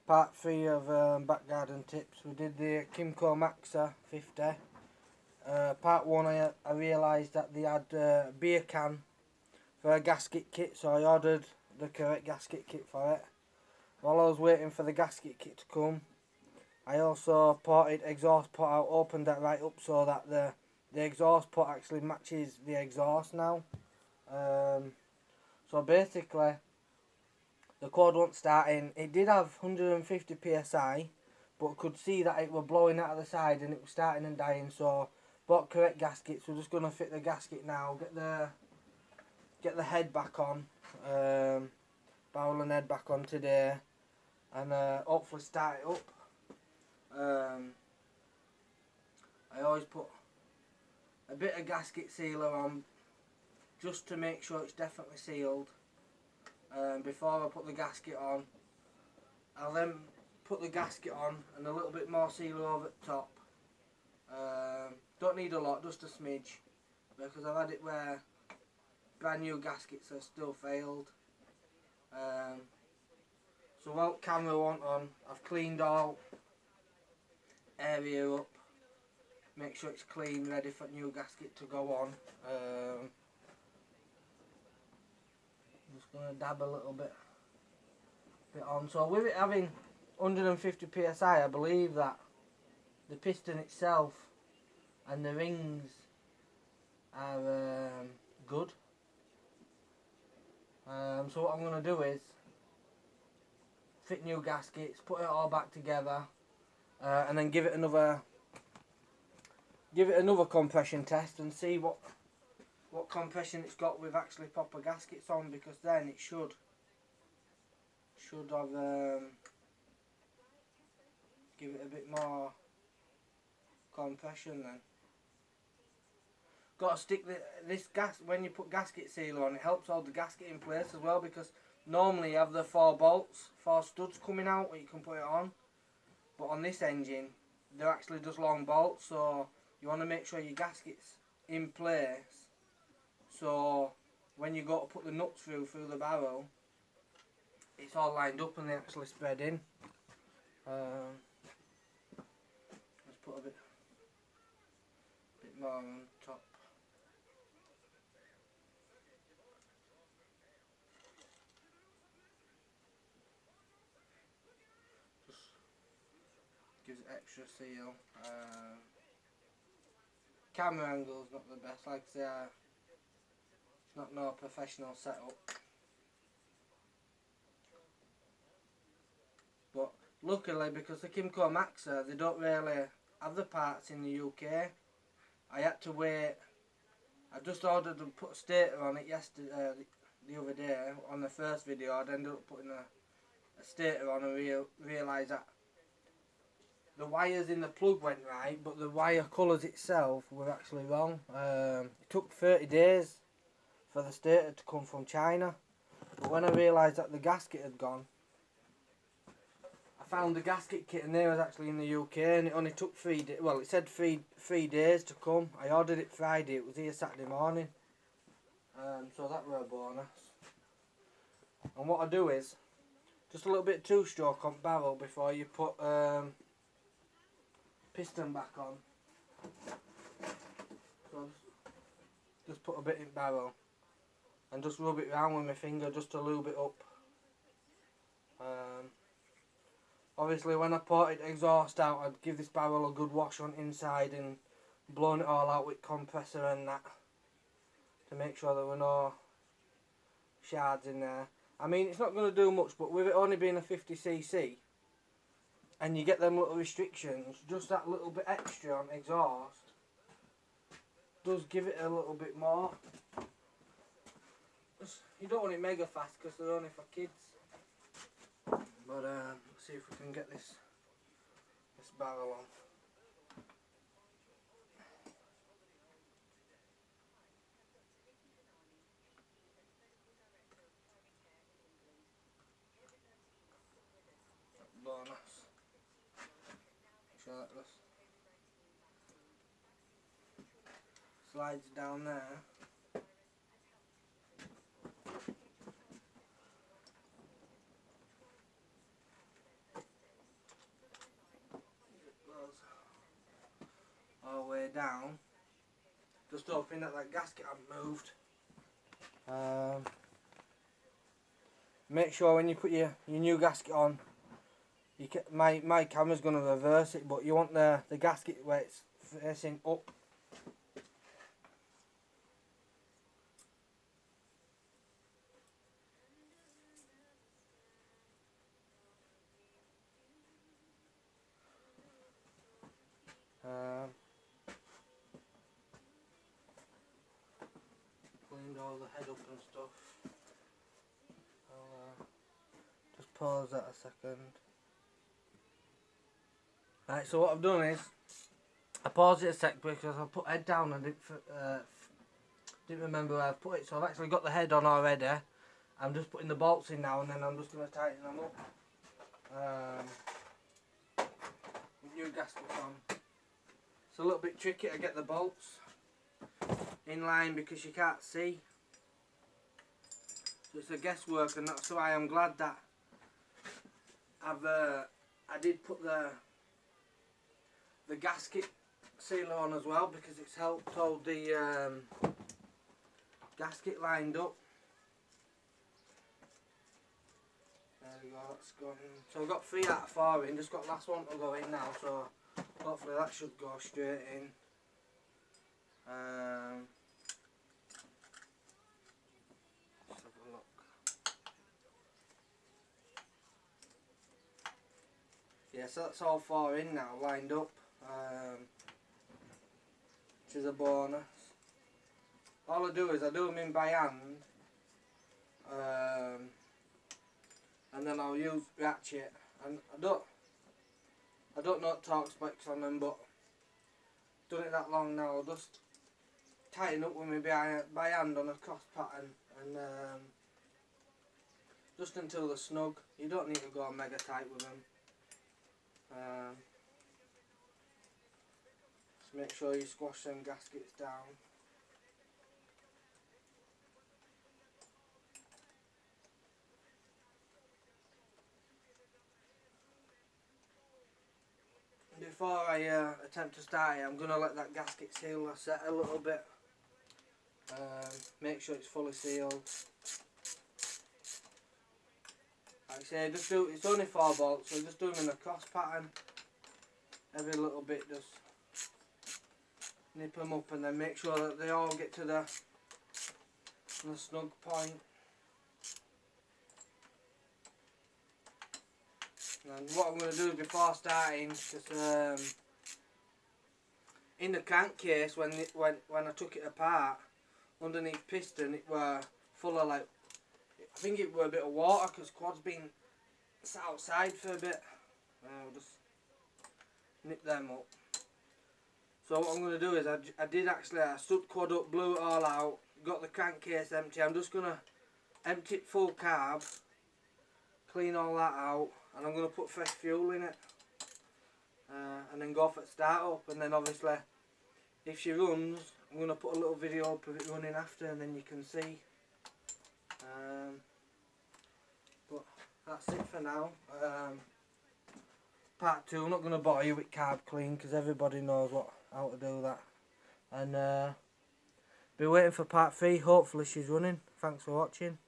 Part 3 of back garden tips. We did the Kymco Maxa 50. Part 1 I realised that they had a beer can for a gasket kit, so I ordered the correct gasket kit for it. While I was waiting for the gasket kit to come, I also ported exhaust put out, opened that right up so that the exhaust put actually matches the exhaust now. So basically, the quad wasn't starting. It did have 150 psi, but could see that it was blowing out of the side and it was starting and dying. So bought correct gaskets. We're just gonna fit the gasket now. Get the head back on, barrel and head back on today, and hopefully start it up. I always put a bit of gasket sealer on just to make sure it's definitely sealed. Before I put the gasket on, I'll then put the gasket on and a little bit more sealer over the top. Don't need a lot, just a smidge, because I've had it where brand new gaskets have still failed. So while camera went on, I've cleaned all area up, make sure it's clean, ready for new gasket to go on. I'm just going to dab a little bit on. So with it having 150 psi, I believe that the piston itself and the rings are good. So what I'm going to do is fit new gaskets, put it all back together, and then give it another compression test and see what compression it's got with actually proper gaskets on, because then it should have give it a bit more compression then. Got to stick this gas when you put gasket sealer on. It helps hold the gasket in place as well, because normally you have the 4 studs coming out where you can put it on, but on this engine they're actually just long bolts, so you want to make sure your gasket's in place, so when you go to put the nuts through the barrel, it's all lined up and they actually spread in. Let's put a bit more on top. Just gives it extra seal. Camera angle's not the best, like I say, it's not no professional setup. But luckily, because the Kymco Maxa, they don't really have the parts in the UK. I had to wait. I just ordered and put a stator on it yesterday, the other day. On the first video, I'd ended up putting a stator on and realised that the wires in the plug went right, but the wire colours itself were actually wrong. It took 30 days for the stator to come from China, but when I realised that the gasket had gone, I found the gasket kit and they was actually in the UK, and it only took 3 days. Well, it said three days to come. I ordered it Friday, it was here Saturday morning. So that were a bonus. And what I do is just a little bit of 2-stroke on barrel before you put piston back on. So just put a bit in barrel and just rub it around with my finger just to lube it up. Obviously when I ported exhaust out, I'd give this barrel a good wash on inside and blown it all out with compressor and that, to make sure there were no shards in there. I mean, it's not going to do much, but with it only being a 50cc and you get them little restrictions, just that little bit extra on exhaust does give it a little bit more. You don't want it mega fast because they're only for kids. But let's see if we can get this barrel on. Bonus. Make sure that this slides down there. down, just hoping that gasket hasn't moved. Make sure when you put your new gasket on, my camera's going to reverse it, but you want the gasket where it's facing up. Cleaned all the head up and stuff. I'll just pause that a second. Right, so what I've done is I paused it a sec because I put head down and didn't remember where I put it. So I've actually got the head on already. I'm just putting the bolts in now, and then I'm just going to tighten them up. With new gaskets on. It's a little bit tricky to get the bolts in line because you can't see. So it's a guesswork, and that's why I'm glad that I did put the gasket sealer on as well, because it's helped hold the gasket lined up. There we go, that's gone in. So I've got 3 out of 4 in, just got the last one to go in now, so hopefully that should go straight in. Let's have a look. Yeah, so that's all 4 in now, lined up, which is a bonus. All I do is I do them in by hand, and then I'll use ratchet. And I don't know what torque specs on them, but done it that long now. I'll just tighten up with me by hand on a cross pattern, and just until they're snug. You don't need to go mega tight with them. Just make sure you squash them gaskets down. Before I attempt to start it, I'm going to let that gasket sealer set a little bit. Make sure it's fully sealed. Like I say, it's only 4 bolts, so just do them in a cross pattern. Every little bit, just nip them up, and then make sure that they all get to the snug point. And what I'm going to do before starting, because in the crankcase, when I took it apart, underneath piston it were full of I think it were a bit of water, because quad's been sat outside for a bit. I'll just nip them up. So what I'm going to do is I stood quad up, blew it all out, got the crankcase empty. I'm just going to empty it full carb, clean all that out, and I'm going to put fresh fuel in it, and then go for the start up. And then obviously if she runs, I'm going to put a little video up of it running after, and then you can see. But that's it for now. Part 2, I'm not going to bother you with carb clean, because everybody knows how to do that. And be waiting for part 3, hopefully she's running. Thanks for watching.